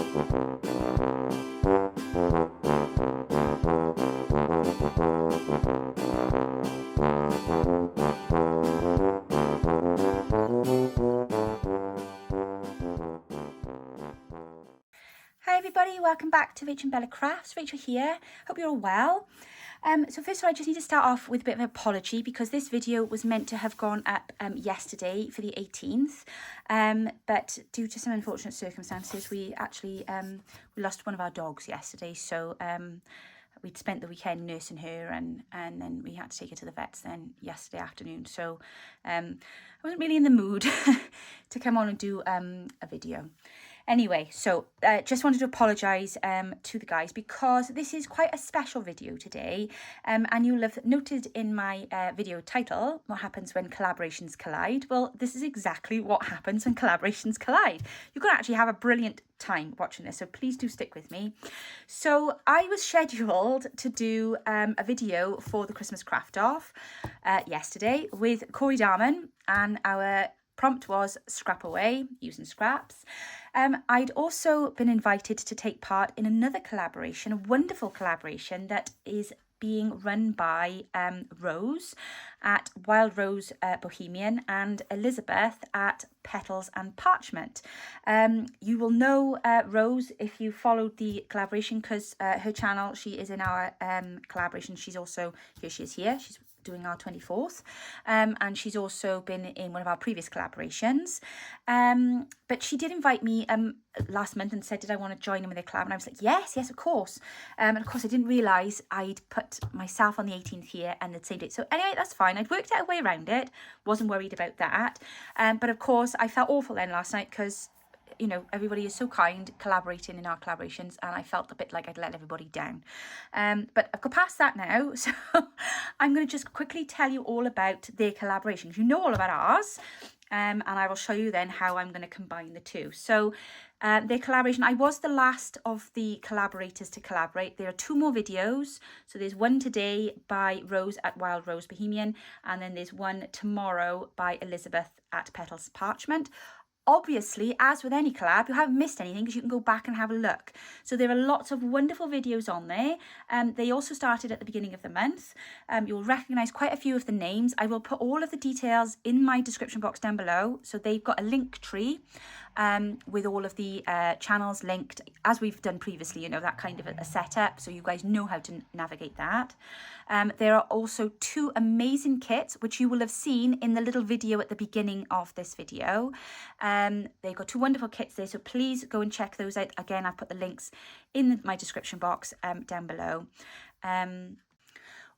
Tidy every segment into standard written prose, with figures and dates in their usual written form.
Hi everybody, welcome back to Rachel and Bella Crafts. Rachel here, hope you're all well. So first of all, I just need to start off with a bit of an apology because this video was meant to have gone up yesterday for the 18th, but due to some unfortunate circumstances, we actually we lost one of our dogs yesterday. So we'd spent the weekend nursing her, and then we had to take her to the vets then yesterday afternoon. So I wasn't really in the mood to come on and do a video. Anyway, so just wanted to apologise to the guys because this is quite a special video today, and you'll have noted in my video title, what happens when collaborations collide. Well, this is exactly what happens when collaborations collide. You're going to actually have a brilliant time watching this, so please do stick with me. So I was scheduled to do a video for the Christmas craft off yesterday with Corey Darman, and our prompt was scrap away using scraps. I'd also been invited to take part in another collaboration, a wonderful collaboration that is being run by Rose at Wild Rose Bohemian and Elizabeth at Petals and Parchment. You will know Rose if you followed the collaboration because her channel, she is in our collaboration. She's also, here she is here, she's doing our 24th, and she's also been in one of our previous collaborations, but she did invite me last month and said, did I want to join in with their collab? And I was like, yes, of course. And of course I didn't realise I'd put myself on the 18th here and the same date. So anyway, that's fine. I'd worked out a way around it, wasn't worried about that, but of course I felt awful then last night because, you know, everybody is so kind collaborating in our collaborations, and I felt a bit like I'd let everybody down. But I've got past that now, so I'm going to just quickly tell you all about their collaboration. You know all about ours, and I will show you then how I'm going to combine the two. So their collaboration, I was the last of the collaborators to collaborate. There are two more videos. So there's one today by Rose at Wild Rose Bohemian, and then there's one tomorrow by Elizabeth at Petals and Parchment. Obviously, as with any collab, you haven't missed anything because you can go back and have a look. So there are lots of wonderful videos on there. They also started at the beginning of the month. You'll recognise quite a few of the names. I will put all of the details in my description box down below. So they've got a link tree with all of the channels linked, as we've done previously, you know, that kind of a setup. So you guys know how to navigate that. There are also two amazing kits, which you will have seen in the little video at the beginning of this video. They've got two wonderful kits there, so please go and check those out. Again, I've put the links in my description box down below.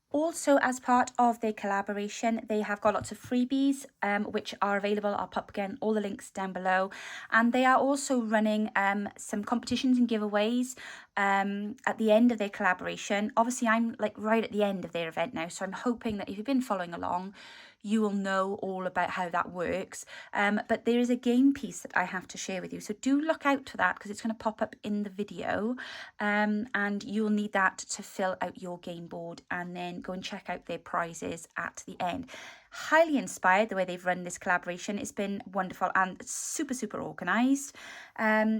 Also, as part of their collaboration, they have got lots of freebies which are available. I'll pop again all the links down below, and they are also running some competitions and giveaways at the end of their collaboration. Obviously, I'm like right at the end of their event now, so I'm hoping that if you've been following along, you will know all about how that works. But there is a game piece that I have to share with you, so do look out for that because it's going to pop up in the video, and you will need that to fill out your game board and then go and check out their prizes at the end. Highly inspired the way they've run this collaboration. It's been wonderful and super organised.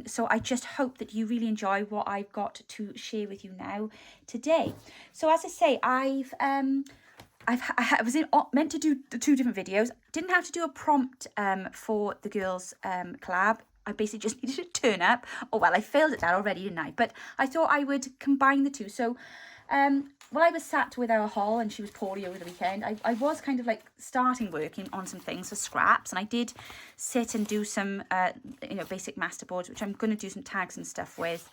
So I just hope that you really enjoy what I've got to share with you now today. So as I say, I was meant to do the two different videos. Didn't have to do a prompt for the girls collab. I basically just needed to turn up. Oh, well, I failed at that already, didn't I? But I thought I would combine the two. So while I was sat with our Hall and she was poorly over the weekend, I was kind of like starting working on some things for scraps. And I did sit and do some, basic masterboards, which I'm going to do some tags and stuff with.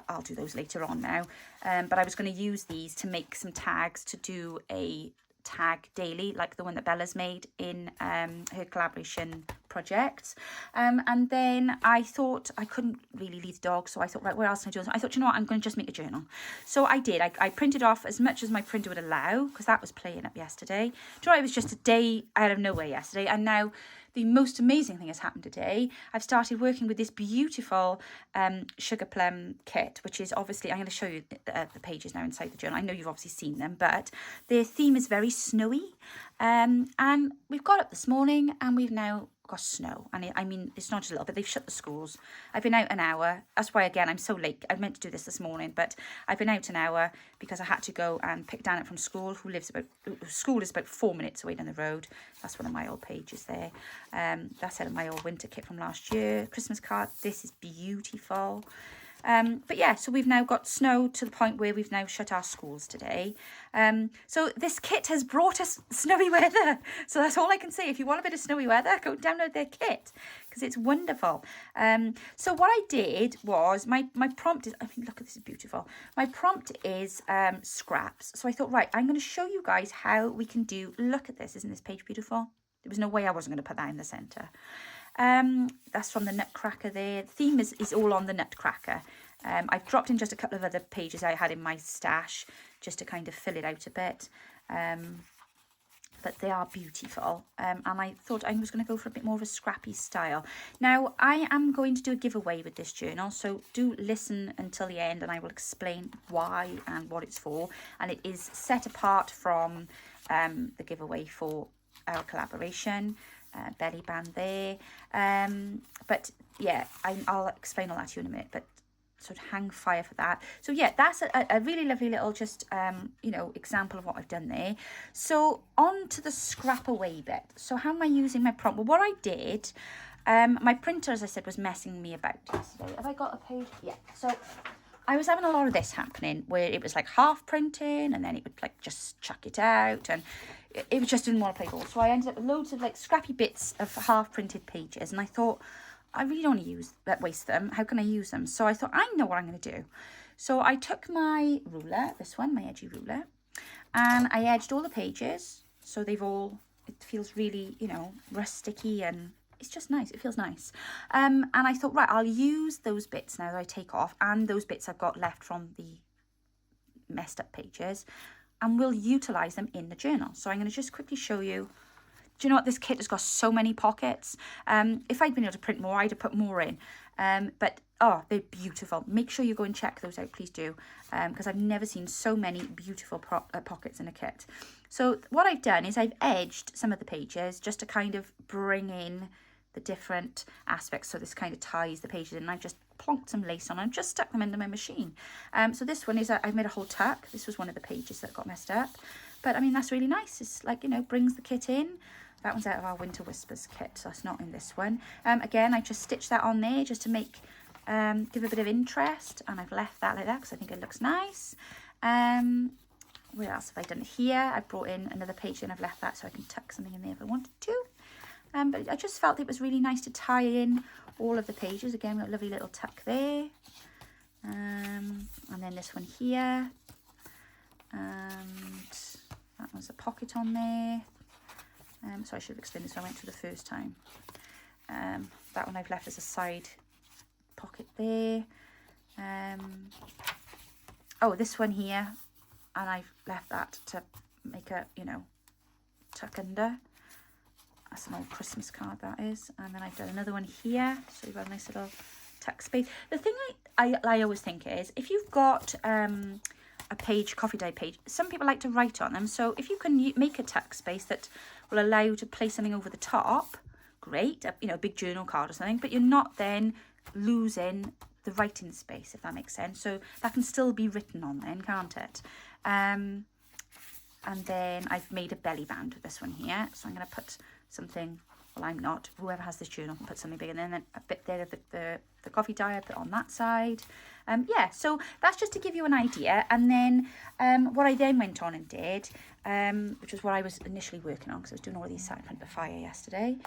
I'll do those later on now. But I was going to use these to make some tags to do a tag daily, like the one that Bella's made in her collaboration projects. And then I thought I couldn't really leave the dog, so I thought, right, what else can I do? I thought, you know what, I'm going to just make a journal. So I did. I printed off as much as my printer would allow, because that was playing up yesterday. Do you know, it was just a day out of nowhere yesterday, and now the most amazing thing has happened today. I've started working with this beautiful Sugar Plum kit, which is obviously, I'm going to show you the pages now inside the journal. I know you've obviously seen them, but their theme is very snowy. And we've got up this morning and we've now got snow, and I mean, it's not just a little bit, they've shut the schools. I've been out an hour, that's why again I'm so late. I meant to do this morning, but I've been out an hour because I had to go and pick Janet from school, school is about 4 minutes away down the road. That's one of my old pages there. That's out of my old winter kit from last year. Christmas card, this is beautiful. But yeah, so we've now got snow to the point where we've now shut our schools today. So this kit has brought us snowy weather. So that's all I can say. If you want a bit of snowy weather, go download their kit because it's wonderful. So what I did was, my prompt is, I mean, look at this, is beautiful. My prompt is scraps. So I thought, right, I'm going to show you guys how we can do, look at this, isn't this page beautiful? There was no way I wasn't going to put that in the centre. That's from the Nutcracker there. The theme is all on the Nutcracker. I've dropped in just a couple of other pages I had in my stash just to kind of fill it out a bit. But they are beautiful. And I thought I was going to go for a bit more of a scrappy style. Now, I am going to do a giveaway with this journal, so do listen until the end and I will explain why and what it's for. And it is set apart from the giveaway for our collaboration. Belly band there, but yeah, I'll explain all that to you in a minute, but sort of hang fire for that. So yeah, that's a really lovely little just you know, example of what I've done there. So on to the scrap away bit. So how am I using my prompt? Well, what I did, my printer, as I said, was messing me about yesterday. Have I got a page? Yeah. So I was having a lot of this happening where it was like half printing and then it would like just chuck it out, and it just didn't want to play ball. So I ended up with loads of like scrappy bits of half printed pages, and I thought, I really don't want to waste them. How can I use them? So I thought, I know what I'm going to do. So I took my ruler, this one, my edgy ruler, and I edged all the pages. So they've all, it feels really, you know, rusticy, and it's just nice. It feels nice. And I thought, right, I'll use those bits now that I take off, and those bits I've got left from the messed up pages, and we'll utilise them in the journal. So I'm going to just quickly show you. Do you know what? This kit has got so many pockets. If I'd been able to print more, I'd have put more in. But, oh, they're beautiful. Make sure you go and check those out, please do. Because I've never seen so many beautiful pockets in a kit. So what I've done is I've edged some of the pages just to kind of bring in the different aspects. So this kind of ties the pages in. And I've just plonked some lace on and just stuck them into my machine. So this one is, I've made a whole tuck. This was one of the pages that got messed up. But, I mean, that's really nice. It's like, you know, brings the kit in. That one's out of our Winter Whispers kit, so that's not in this one. Again, I just stitched that on there just to make, give a bit of interest. And I've left that like that because I think it looks nice. Where else have I done it? Here, I brought in another page and I've left that so I can tuck something in there if I wanted to. But I just felt it was really nice to tie in all of the pages. Again, we've got a lovely little tuck there. And then this one here. And that one's a pocket on there. So I should have explained this when I went to the first time. That one I've left as a side pocket there. Oh, this one here. And I've left that to make a, you know, tuck under. That's an old Christmas card, that is. And then I've done another one here. So you've got a nice little tuck space. The thing I always think is, if you've got a page, coffee dye page, some people like to write on them. So if you can make a tuck space that will allow you to place something over the top, great, you know, a big journal card or something, but you're not then losing the writing space, if that makes sense. So that can still be written on then, can't it? And then I've made a belly band with this one here. So I'm going to put something, well, I'm not, whoever has this journal can put something big, and then a bit there of the coffee dye I put on that side. Yeah, so that's just to give you an idea. And then what I then went on and did, which was what I was initially working on, because I was doing all of these sat in front of the fire yesterday.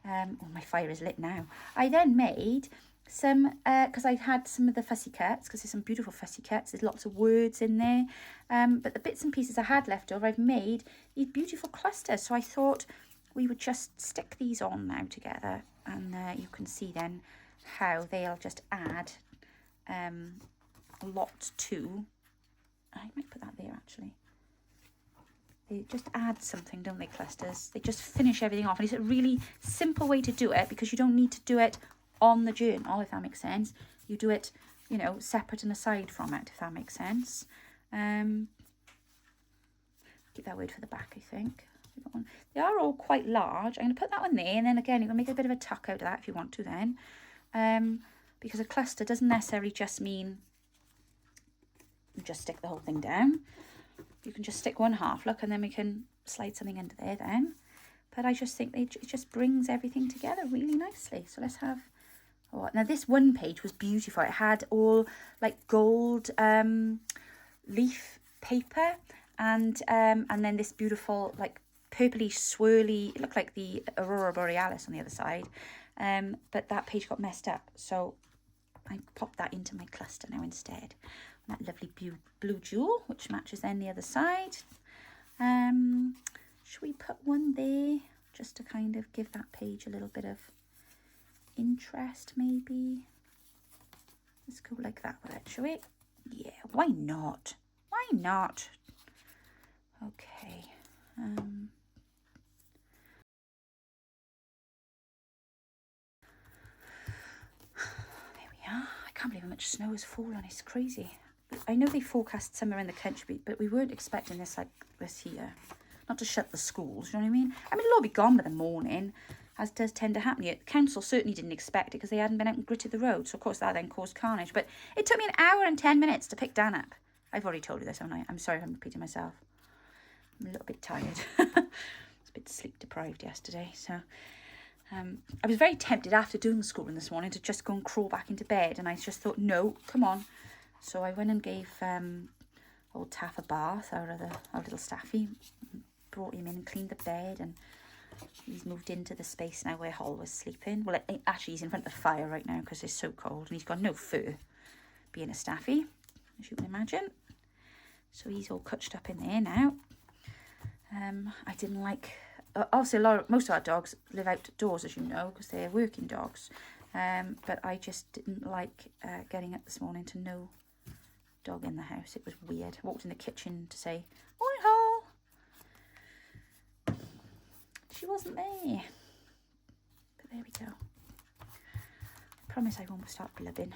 Oh, my fire is lit now. I then made some, because I had some of the fussy cuts, because there's some beautiful fussy cuts, there's lots of words in there, but the bits and pieces I had left over, I've made these beautiful clusters. So I thought we would just stick these on now together, and you can see then how they'll just add a lot to, I might put that there actually. They just add something, don't they, clusters? They just finish everything off, and it's a really simple way to do it, because you don't need to do it on the journal, if that makes sense. You do it, you know, separate and aside from it, if that makes sense. Keep that word for the back, I think. see that one. They are all quite large. I'm going to put that one there, and then again, you can make a bit of a tuck out of that if you want to then. Because a cluster doesn't necessarily just mean you just stick the whole thing down. You can just stick one half, look, and then we can slide something under there then. But I just think it just brings everything together really nicely. So let's have... Oh, now this one page was beautiful. It had all like gold leaf paper and then this beautiful like purpley swirly, it looked like the Aurora Borealis on the other side. But that page got messed up, so I popped that into my cluster now instead. And that lovely blue jewel, which matches then the other side. Should we put one there just to kind of give that page a little bit of interest maybe? Let's go like that with it, shall we? Yeah, why not? Why not? Okay. There we are. I can't believe how much snow has fallen. It's crazy. I know they forecast summer in the country, but we weren't expecting this like this here. Not to shut the schools, you know what I mean? I mean, it'll all be gone by the morning, as does tend to happen here. The council certainly didn't expect it because they hadn't been out and gritted the road. So, of course, that then caused carnage. But it took me an hour and 10 minutes to pick Dan up. I've already told you this, haven't I? I'm sorry if I'm repeating myself. I'm a little bit tired. I was a bit sleep deprived yesterday. So, I was very tempted after doing the schoolroom this morning to just go and crawl back into bed. And I just thought, no, come on. So I went and gave old Taff a bath, our little staffy. Brought him in and cleaned the bed, and he's moved into the space now where Hall was sleeping. Well, actually, he's in front of the fire right now because it's so cold, and he's got no fur, being a staffy, as you can imagine. So he's all cutched up in there now. I didn't like... obviously, most of our dogs live outdoors, as you know, because they're working dogs. But I just didn't like getting up this morning to no dog in the house. It was weird. I walked in the kitchen to say, "Morning, Hall." She wasn't there. But there we go. I promise I won't start blubbing.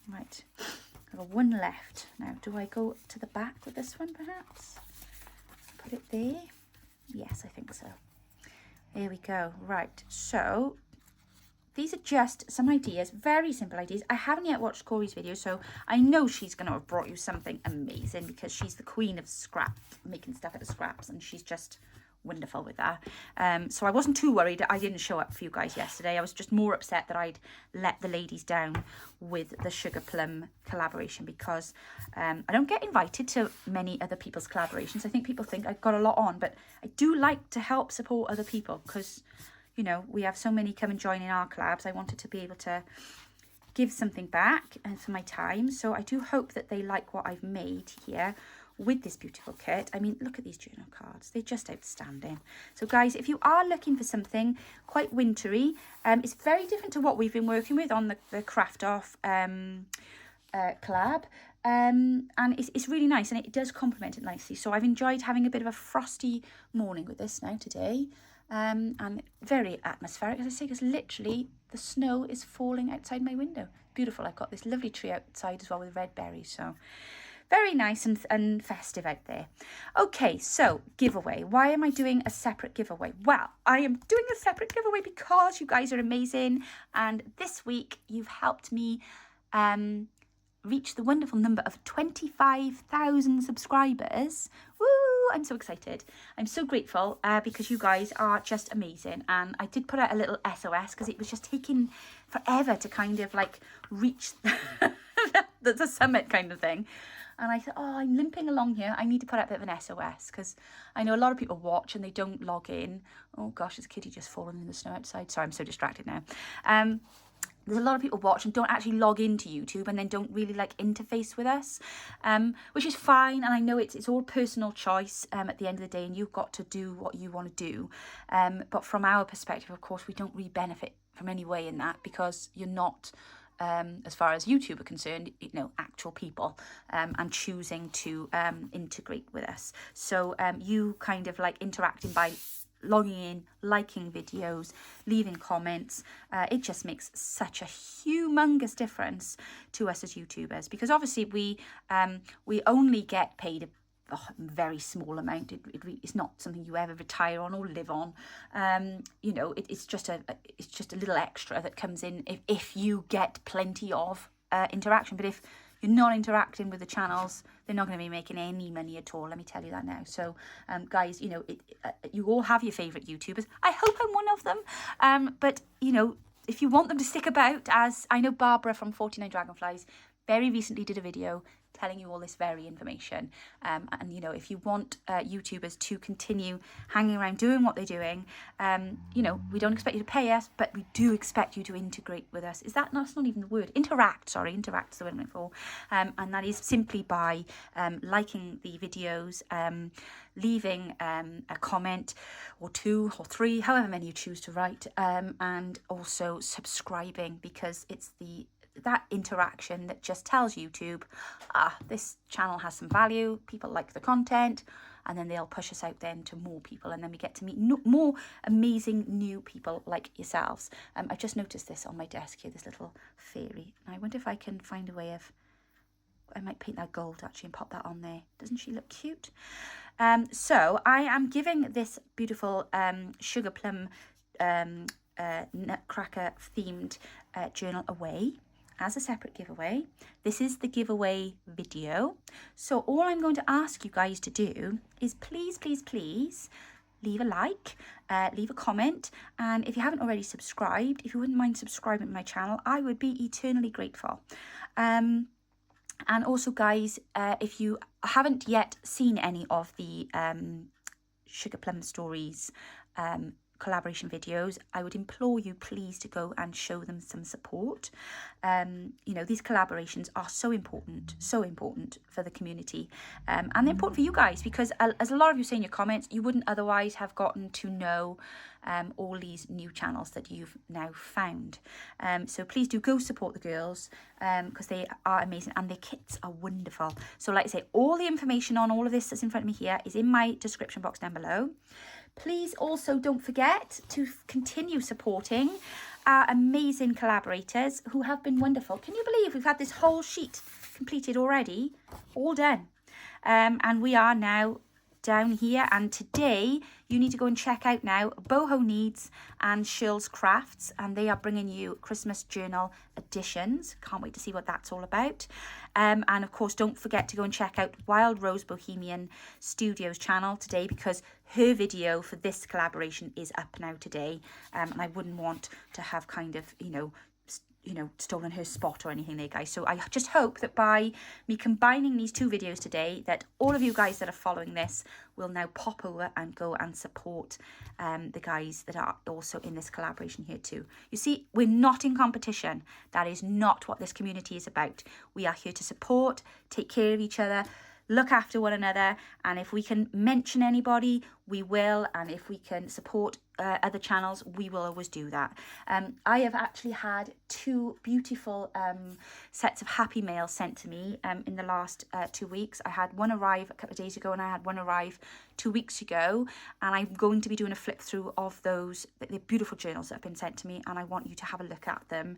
Right. I've got one left. Now, do I go to the back with this one, perhaps? Put it there. Yes, I think so. There we go. Right. So, these are just some ideas. Very simple ideas. I haven't yet watched Corey's video, so I know she's going to have brought you something amazing because she's the queen of scrap, making stuff out of scraps, and she's just... wonderful with that. So I wasn't too worried I didn't show up for you guys yesterday. I was just more upset that I'd let the ladies down with the Sugar Plum collaboration because I don't get invited to many other people's collaborations. I think people think I've got a lot on, but I do like to help support other people because, you know, we have so many come and join in our collabs. I wanted to be able to give something back for my time. So I do hope that they like what I've made here with this beautiful kit. I mean, look at these journal cards. They're just outstanding. So guys, if you are looking for something quite wintry, it's very different to what we've been working with on the Craft Off collab. And it's really nice, and it does complement it nicely. So I've enjoyed having a bit of a frosty morning with this now today. And very atmospheric, as I say, because literally the snow is falling outside my window. Beautiful. I've got this lovely tree outside as well with red berries. So very nice and festive out there. Okay, so giveaway. Why am I doing a separate giveaway? Well, I am doing a separate giveaway because you guys are amazing. And this week you've helped me reach the wonderful number of 25,000 subscribers. Woo! I'm so excited. I'm so grateful because you guys are just amazing. And I did put out a little SOS because it was just taking forever to kind of like reach the summit kind of thing. And I thought, oh, I'm limping along here. I need to put out a bit of an SOS because I know a lot of people watch and they don't log in. Oh gosh, there's a kitty just fallen in the snow outside. Sorry, I'm so distracted now. There's a lot of people watch and don't actually log into YouTube and then don't really like interface with us, which is fine. And I know it's all personal choice at the end of the day, and you've got to do what you want to do. But from our perspective, of course, we don't really benefit from any way in that because you're not... as far as YouTube are concerned, you know, actual people and choosing to integrate with us. So you kind of like interacting by logging in, liking videos, leaving comments. It just makes such a humongous difference to us as YouTubers because obviously we only get paid very small amount. It's not something you ever retire on or live on. You know, it's just a little extra that comes in if you get plenty of interaction. But if you're not interacting with the channels, they're not going to be making any money at all. Let me tell you that now. So, guys, you know, you all have your favourite YouTubers. I hope I'm one of them. But, you know, if you want them to stick about, as I know Barbara from 49 Dragonflies very recently did a video telling you all this very information. And, you know, if you want YouTubers to continue hanging around doing what they're doing, you know, we don't expect you to pay us, but we do expect you to integrate with us. That's not even the word. Interact, sorry. Interact is the word I'm looking for. And that is simply by liking the videos, leaving a comment or 2 or 3, however many you choose to write, and also subscribing, because it's that interaction that just tells YouTube, this channel has some value, people like the content, and then they'll push us out then to more people, and then we get to meet more amazing new people like yourselves. I just noticed this on my desk here, this little fairy, and I wonder if I can find a way of, I might paint that gold actually and pop that on there. Doesn't she look cute? So I am giving this beautiful Sugar Plum Nutcracker themed journal away as a separate giveaway. This is the giveaway video. So all I'm going to ask you guys to do is please leave a like, leave a comment, and if you haven't already subscribed, if you wouldn't mind subscribing to my channel, I would be eternally grateful. And also, guys, if you haven't yet seen any of the Sugar Plum Stories collaboration videos, I would implore you please to go and show them some support. You know, these collaborations are so important for the community, and they're important for you guys, because as a lot of you say in your comments, you wouldn't otherwise have gotten to know all these new channels that you've now found. So please do go support the girls, because they are amazing and their kits are wonderful. So like I say, all the information on all of this that's in front of me here is in my description box down below. Please also don't forget to continue supporting our amazing collaborators who have been wonderful. Can you believe we've had this whole sheet completed already? All done. And we are now down here, and today you need to go and check out now Boho Needs and Shirl's Crafts, and they are bringing you Christmas journal editions. Can't wait to see what that's all about. And of course, don't forget to go and check out Wild Rose Bohemian Studios channel today, because her video for this collaboration is up now today, and I wouldn't want to have kind of, you know, stolen her spot or anything there, guys. So I just hope that by me combining these 2 videos today, that all of you guys that are following this will now pop over and go and support the guys that are also in this collaboration here too. You see, we're not in competition. That is not what this community is about. We are here to support, take care of each other, look after one another, and if we can mention anybody, we will, and if we can support other channels, we will always do that. I have actually had 2 beautiful sets of happy mail sent to me in the last 2 weeks. I had one arrive a couple of days ago, and I had one arrive 2 weeks ago, and I'm going to be doing a flip through of those. They're beautiful journals that have been sent to me, and I want you to have a look at them.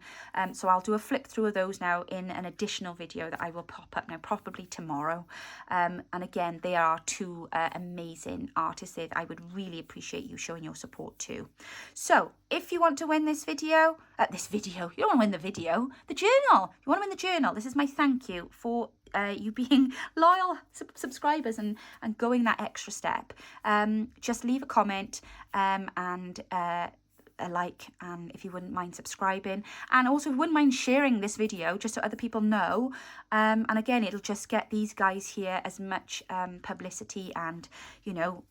So I'll do a flip through of those now in an additional video that I will pop up now, probably tomorrow. And again, they are 2 amazing artists that I would really appreciate you showing your support to. So if you want to win this video, you don't want to win the video, the journal. You want to win the journal. This is my thank you for you being loyal subscribers and going that extra step. Just leave a comment and a like, and if you wouldn't mind subscribing, and also if you wouldn't mind sharing this video just so other people know, and again, it'll just get these guys here as much publicity and, you know,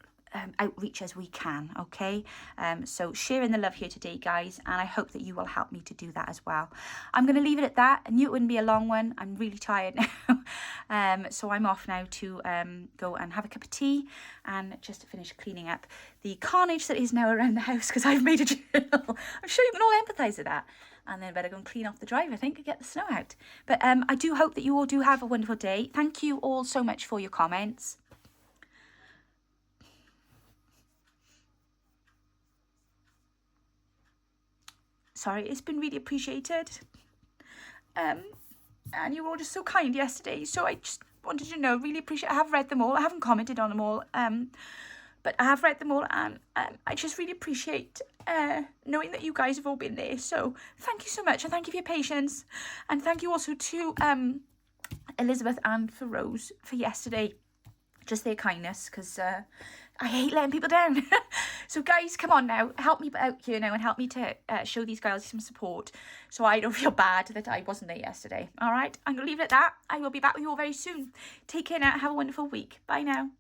outreach as we can. Okay, so sharing the love here today, guys, and I hope that you will help me to do that as well. I'm going to leave it at that. I knew it wouldn't be a long one. I'm really tired now. So I'm off now to go and have a cup of tea and just to finish cleaning up the carnage that is now around the house, because I've made a journal. I'm sure you can all empathise with that. And then I better go and clean off the drive, I think, and get the snow out. But I do hope that you all do have a wonderful day. Thank you all so much for your comments. Sorry, it's been really appreciated. And you were all just so kind yesterday. So I just wanted to know. Really appreciate. I have read them all. I haven't commented on them all. But I have read them all, and I just really appreciate knowing that you guys have all been there. So thank you so much, and thank you for your patience, and thank you also to Elizabeth and for Rose for yesterday. Just their kindness, because I hate letting people down. So guys, come on now, help me out here now and help me to show these girls some support so I don't feel bad that I wasn't there yesterday. All right, I'm gonna leave it at that. I will be back with you all very soon. Take care now. Have a wonderful week. Bye now.